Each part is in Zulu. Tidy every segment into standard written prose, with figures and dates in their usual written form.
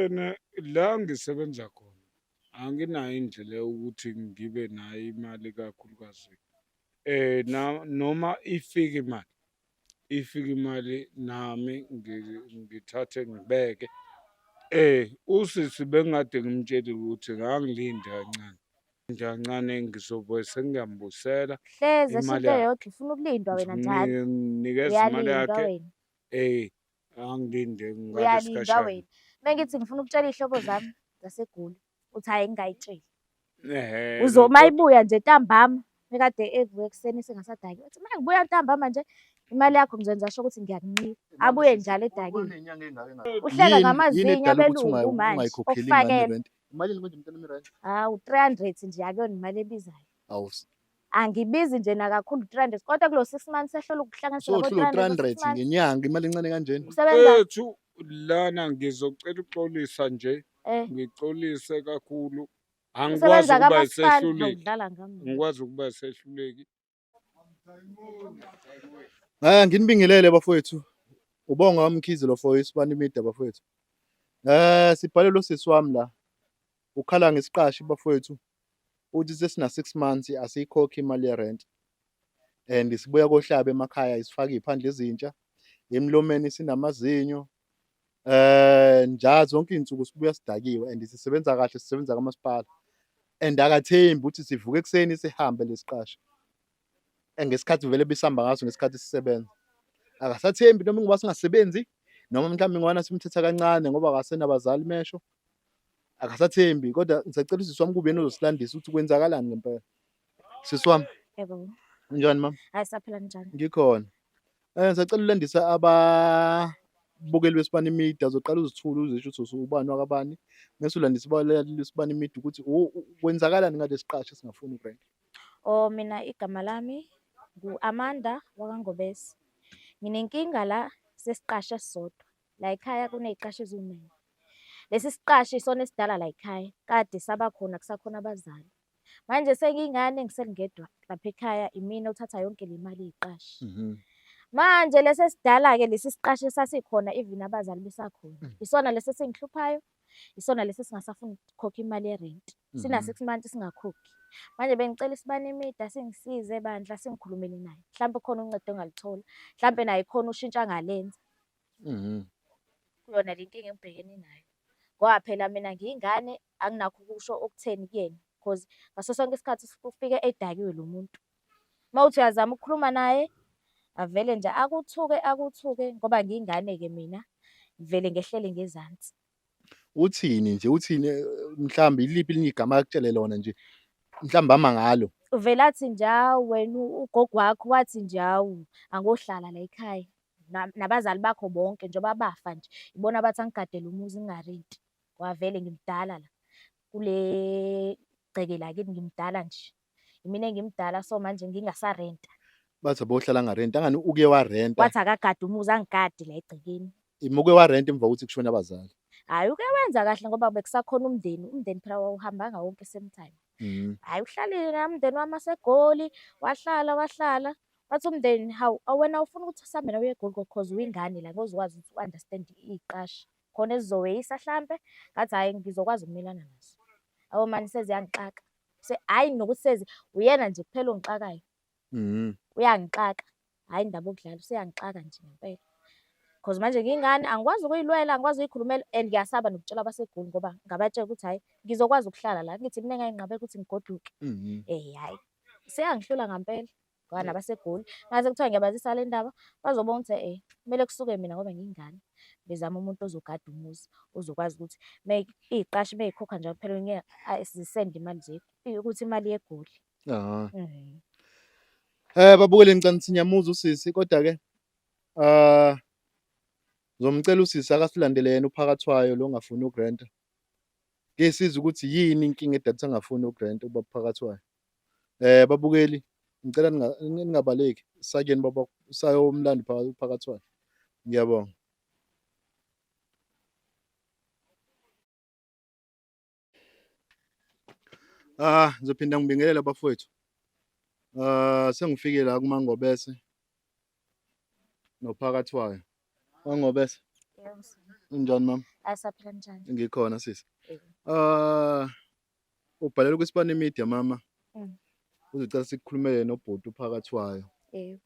La ngisebenza khona anginayo indlela yokuthi ngibe nayo imali kakhulukazi. Noma ifika imali nami ngithathe ngibeke. Usisi bengingade ngimtshelile ukuthi ngangilinde kancane. Nje kancane ngizobe sengiyambuyisela Hleze imali into yakhe. eyodwa ufuna ukulindwa wena njalo. Nginikeza imali Uyalindwa yakhe. wena. Angilinde ngalesi Uyalindwa sikhashana. wena. Mengithi ngifuna ukutshela iy'hlobo zami zaseGoli, uthi hhayi ngingayitsheli. Uma ibuya nje ntambama, ekade evuka ekuseni singasadakiwe. Uthi uma ngibuya ntambama nje, imali yakho ngizoyenza sure ukuthi ngiyakunika. Abuye njalo edakiwe. Uhleka ngamazinyo abelungu manje, okufakelwa. Imali manje mntana mirandi. Hawu, 300 nje akuyona imali ebizayo. Awusi. Angibizi nje nakakhulu 300 kodwa kulo 6 months ehlola ukuhlanganisa So labo hlulo 300 300 ngenyanga imali encane kanjeni. usebenza Ethu lana ngizocela ukuxolisa nje. Ngixolise kakhulu. Angikwazi usebenza ukuba kamasipala. isehluleki. Awudlala ngami. Ngikwazi ukuba isehluleki. Nginibingelele bafowethu. Ubonga umkhizi lo for isibani media bafowethu. Sibhalelwe usisi wami la. Ukhala ngesiqashi bafowethu. Uthi sesina 6 months asiyikhokhi imali ye-rent. And sibuya kohlaba emakhaya isifaka iy'phandle ezintsha. Emlomeni sinamazinyo. Njalo zonke iy'nsuku sibuya sidakiwe and sisebenza kahle sisebenza kamasipala. And akathembi ukuthi sivuka ekuseni sihambe lesiqashi. Ngesikhathi vele bisihamba ngaso ngesikhathi sisebenza. Akasathembi noma ngoba singasebenzi noma mhlawumbe ngwana simthetha kancane ngoba akasenabazali mesho. Akasathembi kodwa ngisacela usisi wami kube yena ozosilandisa ukuthi kwenzakalani ngempela. Sisi wami. Yebo. Unjani mama? Hayi saphila njani? Ngikhona. Ngisacela ulandisa ababukeli besibani media zoqala uzithule uzisho ukuthi ubani wakabani. Mase ulandisa abalaleli besibani media ukuthi kwenzakalani ngalesi siqashi singafuni ukurent. Mina igama lami ngu-Amanda wakwaNgobese. Nginenkinga la sesiqashi esisodwa. La ekhaya kuney'qashi eziwu-9. Lesi siqashi isona esidala la ekhaya. Kade saba khona kusakhona abazali. Manje sengingane ngiselingedwa lapha ekhaya imina uthatha yonke le mali yey'qashi. Manje lesi esidala-ke lesi siqashi esasikhona even abazali besakhona. Isona lesi esingihluphayo, isona lesi esingasafuni ukukhokha imali ye-rent. Sina 6 months singakhokhi. Manje bengicela isibani media singisize bandla singikhulumele naye. Mhlawumbe khona uncedo engalithola. Mhlawumbe naye khona ushintsho angalenza. Kuyona le nkinga engibhekene nayo. Ngoba phela mina ngiyingane anginakho ukusho okutheni kuyena because ngaso sonke isikhathi ufike edakiwe lo muntu. Mawuthi uyazama ukukhuluma naye avele nje akuthuke ngoba ngiyingane-ke mina vele ngehlele ngezansi. Uthini mhlawumbe iliphi elinye igama akutshele lona nje mhlawumbe ama ngalo. Uvela athi nje wena ugogo wakho wathi nje angohlala la ekhaya nabazali bakho bonke njengoba bafa nje ibona bathi angigadele umuzi ngingarenti. Wavele ngimdala la kule gceke lakini ngimdala nje. Imina engimdala so manje ngingasarenta. Bathi abohlala ngarenti angani uke warenta. Wathi akagade umuzi angigade la egcekeni. Imuke warenta emva kokuthi kushona abazali. Hayi uke wenza kahle ngoba bekusakhona umndeni phela wawuhambanga wonke same time. Hayi uhlalile nami umndeni wami aseGoli wahlala wathi umndeni hawu wena ufuna ukuthi usambe nawe eGoli because uyingane la ngozokwazi ukuthi u-understand iqashi khona esizoweyisa mhlambe ngathi hayi ngizokwazi ukumelana nazo. Awu manje seziyangixaka. Hayi nokuthi uyena nje kuphela ongixakayo. Uyangixaka. Hayi indaba yokudlala useyangixaka nje ngempela. Because manje ngingane angikwazi ukuyilwela angikwazi ukuyikhulumela and ngiyasaba nokutshela abaseGoli ngoba ngabatshela ukuthi hayi ngizokwazi ukuhlala la ngithi mina ngayinqabeka ukuthi ngigoduke. Hayi seyangihlula ngempela ngoba nabaseGoli ngaze kuthiwa ngiyabazisa le ndaba bazobona ukuthi kumele kusuke mina ngoba ngiyingane bezama umuntu ozogada umuzi ozokwazi ukuthi iqashi meyikhokha njalo phela sizisende imali zethu ukuthi imali yeGoli. Babukele ngicela siyamuza usisi kodwa-ke ngizomcela usisi akasilandele yena uphakathwayo lo ongafuni ukurenta. Ngesiza ukuthi yini inkinga edatha angafuni ukurenta uba phakathwayo. Babukeli ngicela ningabaleki sakeni baba sayomlando phakathwayo. Ngiyabonga. Ngizophinda ngibingelela bafowethu. Sengifike la kuMangobese nophakathwayo. Mangobese. Unjani mama? Asaphila njani? Ngikhona sisi. Yebo. Ubhalele kwiSpan Media mama. Mm. Uzocela sikukhulumele nobhuti uphakathi wayo. Yebo.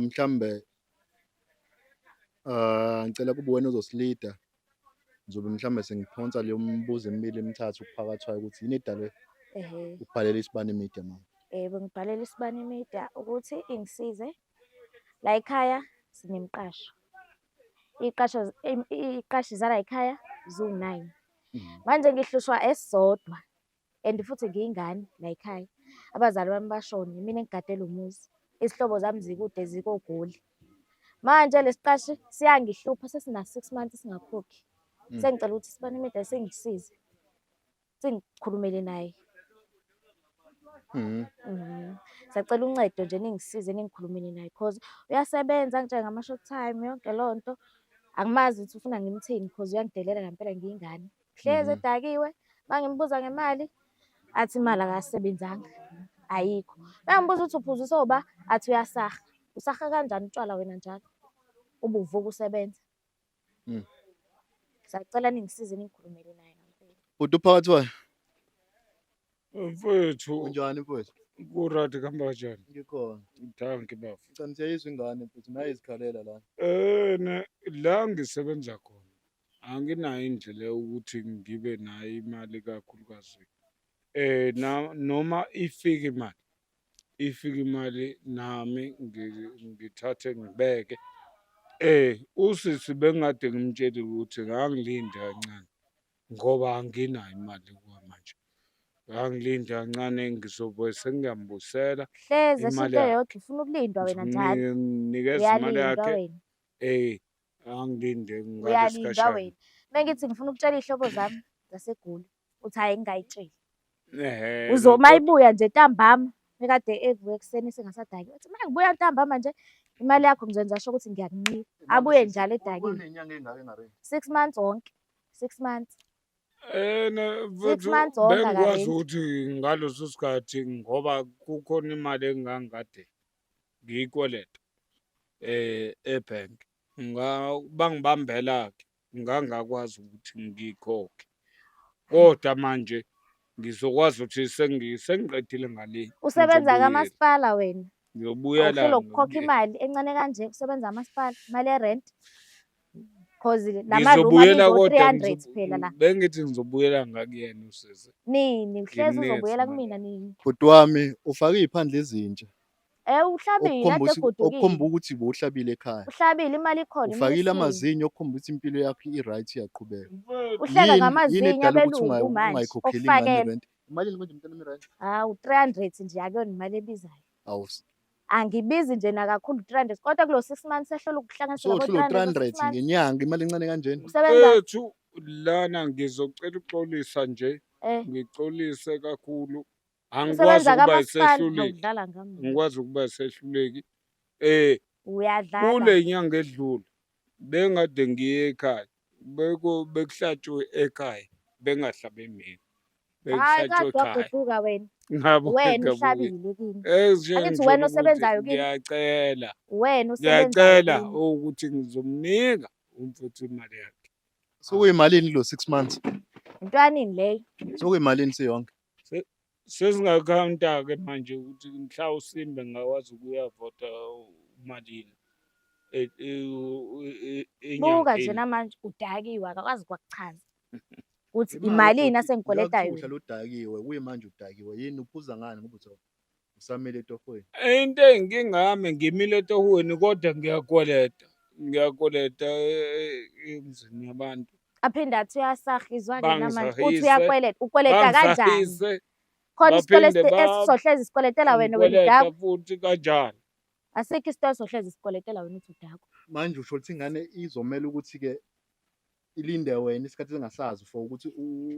Mhlambe ngicela kube wena ozosilida. Ngizobe mhlambe sengiphonsa leyo mbuzo emibili emithathu kuphakathi wayo ukuthi yini edale ubhalele iSpan Media mama. Yebo, ngibhalela iSpan Media ukuthi ingisize la ekhaya sinemqasho. Iqashi zala ekhaya zu-9. Manje ngihlushwa esisodwa and futhi ngiyingane la ekhaya. Abazali bami bashona, mina engigadela umuzi. Izihlobo zami zikude zikoGoli. Manje lesiqashi siyangihlupha sesina 6 months singakhokhi. Sengicela ukuthi iSpan Media singisize. Singikhulumele naye. Sacela uncedo nje ningisize ningikhulumele naye because uyasebenza njengama short time yonke lonto. Angimazi ukuthi ufuna ngimthini because uyangidelela ngempela ngiyingane. Hleze edakiwe, mangimbuza ngemali athi imali akasebenzanga. Ayikho. Mangibuza ukuthi uphuza usoba athi uyasaha. Usaha kanjani utshwala wena njalo? Ubuvuka usebenza. Sacela ningisize ningikhulumele naye ngempela. Bhuti uphakathi wayo. Mfethu Unjani mfethu? kurati kamba kanjani? Ngikhona. Thank you bafo. Ngicela siyayizwa ingane mfethu naye izikhalela la. La ngisebenza khona anginayo indlela yokuthi ngibe nayo imali kakhulukazi. Noma ifika imali nami ngithathe ngibeke. Usisi bengade ngimtshela ukuthi ngangilinde kancane ngoba anginayo imali kwamanje. Ngangilinde kancane ngizobe sengiyambusela Hleze imali into yodwa ufuna ukulindwa wena njalo. Nikeza imali Uyalindwa yakhe. wena. Angilinde Uyalindwa ngalesikashana. wena. Mengithi ngifuna ukutshela ihlobo zami zaseGoli. Uthi hayi ngingayitsheli. Uzomayibuya nje ntambama. Ekade evuke ekseni singasadakiwe. Uthi mangibuya ntambama nje imali yakho ngizenza sho ukuthi ngiyakuncika. Abuye njalo edakiwe. Kunenyanga engake ngarenti. 6 months wonke. 6 months. 6 months wonke bengikwazi akarenti. ukuthi ngaleso sikhathi ngoba kukhona imali engangikade ngiyikweleta ebhenki bangibambela-ke ngangakwazi ukuthi ngikhokhe kodwa manje ngizokwazi ukuthi sengiqedile ngale Usebenza kamasipala wena. ngiyobuyela Awuhlelo ukukhokha imali encane kanje usebenza kamasipala imali yerent. Cause lamaroom abizo 300 phela la. bengithi ngizobuyela ngakuyena usisi. Nini uhlezi uzobuyela kumina nini? Bhuti wami ufake iy'phandle ezintsha. Uhlabile kade Okukhomba egudukile. ukuthi ubuhlabile ekhaya. Uhlabile imali ikhona. Ufakile amazinyo okukhomba ukuthi impilo yakho i-right iyaqhubeka. Uhlela ngamazinyo edala ukuthi abelungu manje. ungayikhokheli ingane Okufakela. rent. Imali manje mntana mirent. U-300 nje akuyona imali ebizayo. Awusi. Angibizi nje nakakhulu 300 kodwa kulo 6 months ehlola ukuhlanganisa So labo uhlelo 300 300 ngenyanga imali encane kanjeni. usebenza Fethu lana ngizocela ukuxolisa nje. Ngixolise kakhulu. Angikwazi usebenza ukuba kamasipala isehluleki. udlala ngami. Ngikwazi ukuba isehluleki. Uyadlala. Kule nyanga edlule bengade ngiye ekhaya. Bekuhlatshwe ekhaya. Bengahlabe mina. Hayi Bekuhlatshwe kade ekhaya. waguquka wena. Ngabo Wena uhlabile kini. Angithi ngiyacela wena osebenzayo kini. Wena osebenzayo. Ngiyacela ukuthi ngizomnika umfuthu imali yakhe. So kuyimalini lo 6 months? Intwanini leyo. So kuyimalini siyonke? Sesingakhawunta-ke manje ukuthi mhla uSimbe ngakwazi ukuyavota umalini. Buka nje namanje udakiwe akakwazi kwakuchaza. Uthi imalini asengikweleta Uhla yona. lodakiwe kuyimanje udakiwe yini uphuza ngani ngoba usamele etofweni. Into eyinkinga yami ngimile etohweni kodwa ngiyakweleta emzini yabantu. Aphinde athi uyasahizwa-ke namanje uthi Bangizahise. uyakweleta. Ukweleta kanjani? Bangizahise. Khona isikole Baphinde esizohlezi sikweletela wena wena ngikweleta udakwa. futhi kanjani. Asikho isitolo esizohlezi sikweletela wena uthi udakwa. Manje usho ukuthi ingane izomela ukuthi-ke ilinde wena isikhathi engasazi for ukuthi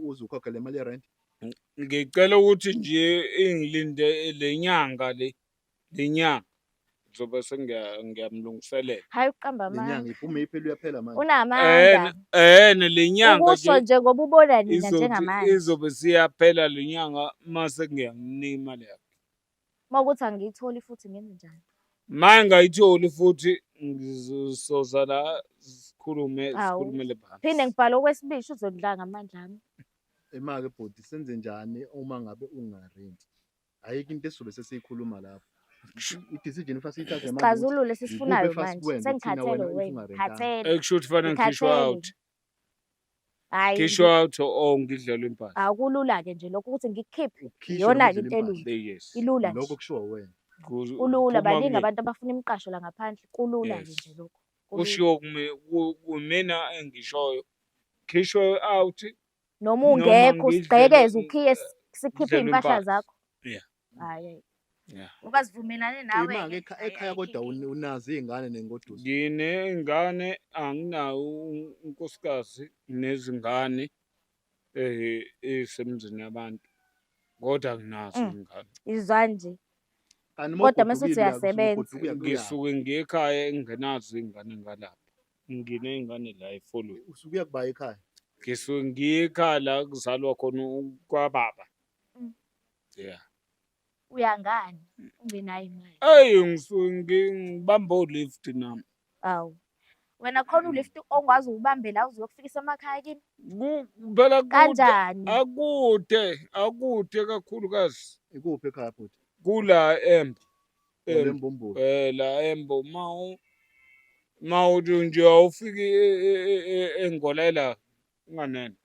uze ukhokhe le mali yerent. Ngicela ukuthi nje ingilinde le nyanga ngizobe ngiyamlungiselela. Hayi uqamba Le nyanga amanga. iphume iphela uyaphela manje. Unamanga. Le nyanga Ukusho nje ngoba ubona nina izothi njengamanje. izobe siyaphela le nyanga mase ngiyamnika imali yakhe. Mawukuthi angiyitholi futhi ngenze njani? Maye ngayitholi futhi ngizoza la Awu, sikhulumele phinde phansi. ngibhale okwesibili uzondlanga amandla ami. Ema-ke bhuti senze njani uma ngabe ungarenti? Ayikho into esizobe sesiyikhuluma lapho. I-decision fast siyithathe manje ukuthi Isixazululo ikuphi esisifunayo efast manje. kwenze thina Sengikhathele wena if wena, ungarentanga. ngikhathele, Ekusho ukuthi fanele ngikhishwe ngikhathele. out. Hhayi, Ngikhishwe out or ngidlelwe impahla. akulula-ke nje lokho ukuthi ngikukhiphe. Ukukhishwe Iyona-ke noma into udlele elula. impahla. Yes. Ilula nje. Lokho kushiwo wena. Kulula, Kuphuma baningi kumina. abantu abafuna imiqasho la ngaphandle. Kulula-ke Yes. nje lokho. Kulula. Kushiwo kumina engishoyo. Khishwe out Noma noma ungekho sigqekeze ukhiye sikhiphe ngidlelwe iy'mpahla impahla. zakho. Yeah. Hhayi, Yeah. ngoba sivumelane nawe-ke. Ema-ke ekhaya kodwa unazo iy'ngane nengoduso. Nginey'ngane, anginawo unkosikazi nezingane ezisemizini yabantu. Kodwa nginazo iy'ngane. Izwa nje. Kanti Kodwa uma mase uthi ugodukile uyasebenza. Ngisuke ngiye ekhaya ngingenazo iy'ngane ngalapha. Nginey'ngane la efolweni. usuke uyakubaya ekhaya. Ngisuke ngiye ekhaya la kuzalwa khona kwababa. Yeah. Uyangani? Ungenayo imali. Eyi ngisuke ngibamba o-lift nami. Awu. Wena khona u-lift ongwazi uwubambe la uzokufikisa emakhaya kini? Phela Kanjani? akude kakhulukazi. Ikuphi ekhaya futhi? Kula Embo. Olembombolo. La Embo ma uthi nje awufiki eNgolela unganene.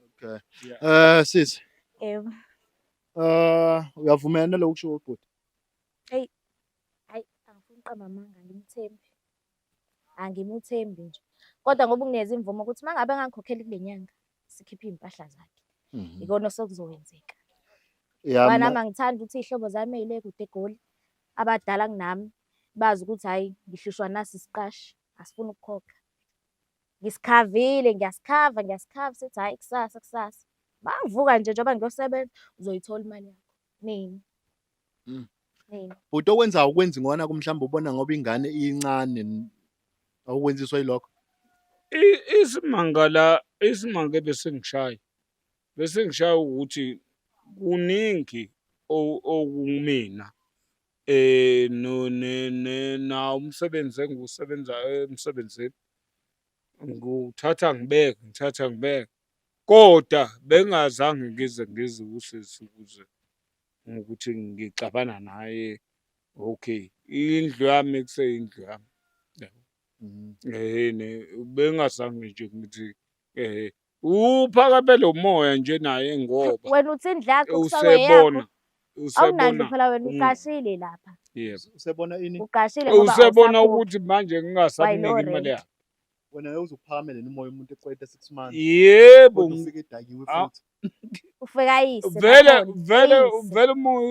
Okay. Yeah. Sisi, Yebo. uyavumelana nalokho kusho ubhuti? Hayi, angifuni uqamba amanga, angimthembi. Angimuthembi nje. Kodwa ngoba unginikeza imvumo ukuthi uma ngabe engangikhokheli kule nyanga, sikhiphe iy'mpahla zakhe. Ikona osekuzokwenzeka. Ngoba nami angithandi ukuthi iy'hlobo zami ey'le kude eGoli, abadala kunami, bazi ukuthi hhayi ngihlushwa nasi isiqashi, asifuni ukukhokha. Ngiyasikhava, sithi hhayi kusasa. Mangivuka nje njengoba ngiyosebenza, uzoyithola imali yakho. Nini? Nini? Bhuti okwenzayo ukwenza ngona mhlawumbe ubona ngoba ingane incane awukwenziswa yilokho. Isimanga bese ngishaya ukuthi kuningi okumina na umsebenzi engiwusebenzayo emsebenzini ngithatha ngibeke kodwa bengazange ngize ngizwisise ukuthi ngixabana naye. Okay, indlu yami kuseyindlu yami. Bengazange nje ngithi uphakamele umoya nje naye ngoba Wena uthi indlu yakho kusaweyakho. Awunandlu usebona phela wena uqashile lapha. yebo. Usebona ini? Uqashile ngoba Usebona awusakhokhi. ukuthi manje ngingasamniki imali yakhe. Wena uzokuphakamela umoya umuntu eqeda 6 months. Yebo. Kodwa ufike edakiwe futhi. Ufika yise. Vele umoya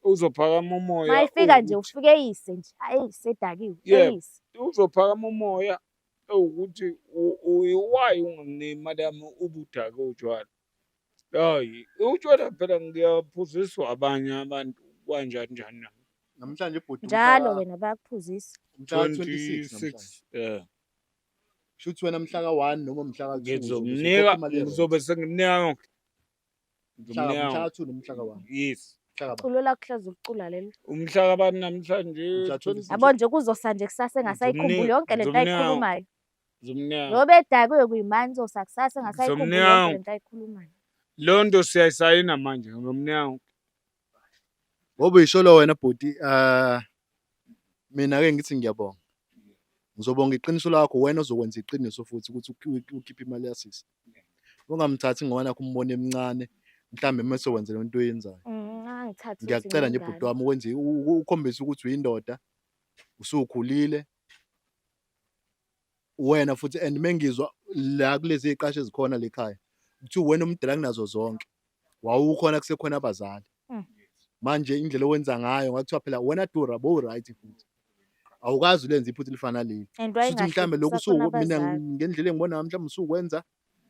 uzophakama umoya. Mayifika nje ufike yise nje. Hayi sedakiwe. Eyise. Uzophakama umoya ewukuthi why unganginiki imali yami ubudake utshwala. Hayi, utshwala phela ngiyaphuziswa abanye abantu kanjani. Namhlanje bhuti Njalo wena bayakuphuzisa. mhla 26 namhlanje. Shuthi wena mhla ka1 noma mhla ka2 ngizobe sengimnika yonke. mhla ka2 nomhla ka1. Yes. Culo lakho hlezi ucula lelo. Umhla kabani namhlanje? Yabo nje kuzosa nje kusasa engasayikhumbuli yonke lento ayikhulumayo. Zomnyango. Ngoba edakiwe kuyimani zosa kusasa engasayikhumbuli yonke lento ayikhulumayo. Lonto siyayisayina manje ngomnyango. Ngoba uyisholo wena bhuti mina ke ngithi ngiyabonga. Ngizobonga iqiniso lakho wena ozokwenza iqiniso futhi ukuthi ukhiphe imali yasisi. Ungamthathi ngona kumbone emncane mhlambe mase wenze lento oyenzayo. Ngithatha Ngiyacela nje bhuti wami ukwenze ukhombisa ukuthi uyindoda usukhulile wena futhi and mengizwa la kulezi iqashe ezikhona lekhaya uthi wena umdala kunazo zonke wawukhona kusekhona abazali manje indlela owenza ngayo ngakuthiwa phela wena dura bo right futhi awukazi ulenza iphutha lifana leli futhi mhlambe lokhu mina ngendlela engibona mhlawumbe usukwenza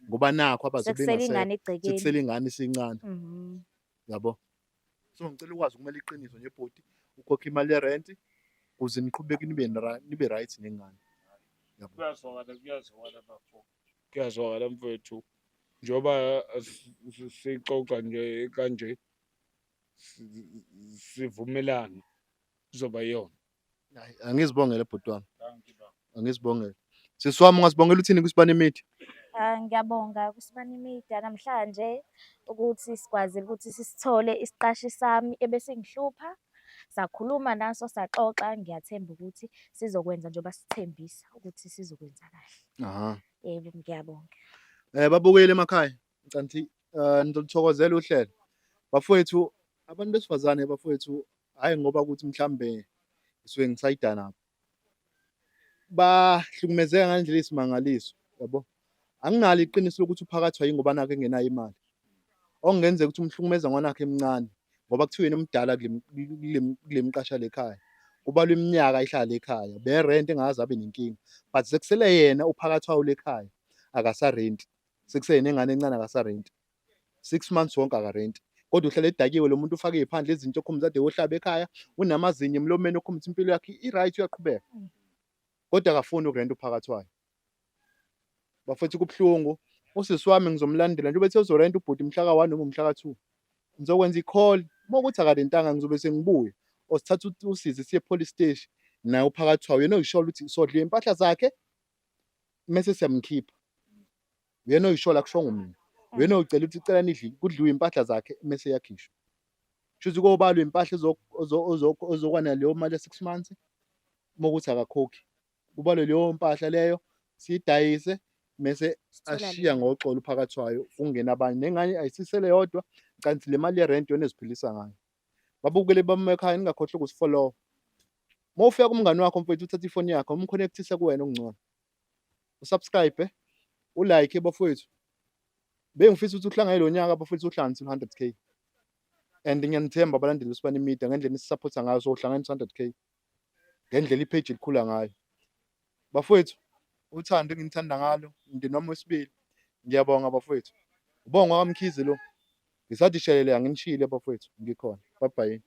ngoba nakho abazobengasela sekusele ingane isincane yabo. So ngicela ukwazi ukumela iqiniso nje bhuti ukhokha imali ye-rent ukuze niqhubeke nibe right nengane. Yabo. Kuyazwakala mfethu. Njoba sixoxa nje kanje sivumelana kuzoba yona. Hhayi, angizibongele bhuti wami, angizibongele. Sisi wami ungasibongela uthini kwiSibani Media? Ngiyabonga kuSibani Media namhlanje ukuthi sikwazile ukuthi sisithole isiqashi sami ebesingihlupha. Sakhuluma naso saxoxa, ngiyathemba ukuthi sizokwenza njengoba sithembisa ukuthi sizokwenza kahle. Aha. Yebo, ngiyabonga. Babukeli emakhaya, ngicanthi nizoluthokozela uhlelo. Bafowethu, abantu besifazane bafowethu, hhayi ngoba ukuthi mhlambe ngisuke ngisayida nabo. Bahlukumezeka ngandlela eyisimangaliso, yabo. Anginalo iqiniso lokuthi uphakathi yingoba nakhu engenayo imali. Okungenzeka ukuthi umhlukumeza ngwanakhe emncane ngoba kuthiwa yena omdala kule mqasha lekhaya. Kubalwa iminyaka ayihlala lekhaya, berenti engaze abe nenkinga. But sekusele yena uphakathi wayo lekhaya akasarenti. Sekuseyena ingane encane akasarenti. 6 months wonke akarenti. Kodwa uhlala edakiwe lo muntu ufake iy'phandle izinto okhombisa kade wohlaba ekhaya, unamazinyo emlomeni okhombisa impilo yakhe i-right uyaqhubeka. Kodwa akafuni ukurenta uphakathi wayo. Bafethu kubuhlungu, usisi wami ngizomlandela njengoba ethe uzorenta ubhuti mhla ka-1 noma umhla ka-2. Ngizokwenza i-call, uma kuwukuthi akarentanga ngizobe sengibuya or sithathe usizi siye e-police steshi naye uphakathi wayo. Uyena oyishola ukuthi sodliwe iy'mpahla zakhe mese siyamkhipha. Uyena oyishola akushongo mina. Uyena oyicela ukuthi cela kudliwe iy'mpahla zakhe mese yakhishwa. Kushuthi kobalwa iy'mpahla ozokwana leyo mali ya-6 months, uma kuwukuthi akakhokhi. Kubalwe leyo mpahla leyo siyidayise mese ashiya ngoxolo phakathi wayo kungena abanye. Nengane ayisisele yodwa, kanti le mali yerenti iyona eziphilisa ngayo. Babukeli bami ekhaya ningakhohlwa ukusifollowa. Uma ufika kumngani wakho mfethu uthathe ifoni yakho umconnect-ise kuwena okungcono. U-subscribe, u-like bafowethu. Bengifisa ukuthi uhlangane lo nyaka bafowethu uhlanganise u-100K. And ngiyanithemba abalandeli beSibani Media ngendlela enisisaphotha ngayo sohlanganisa u-100K. Ngendlela i-page elikhula ngayo. Bafowethu, uthando enginithanda ngalo, umndeni wami wesibili, ngiyabonga bafowethu. Ubonga kaMkhize lo. Ngisathi shelele anginishiyile bafowethu, ngikhona. Bye bye.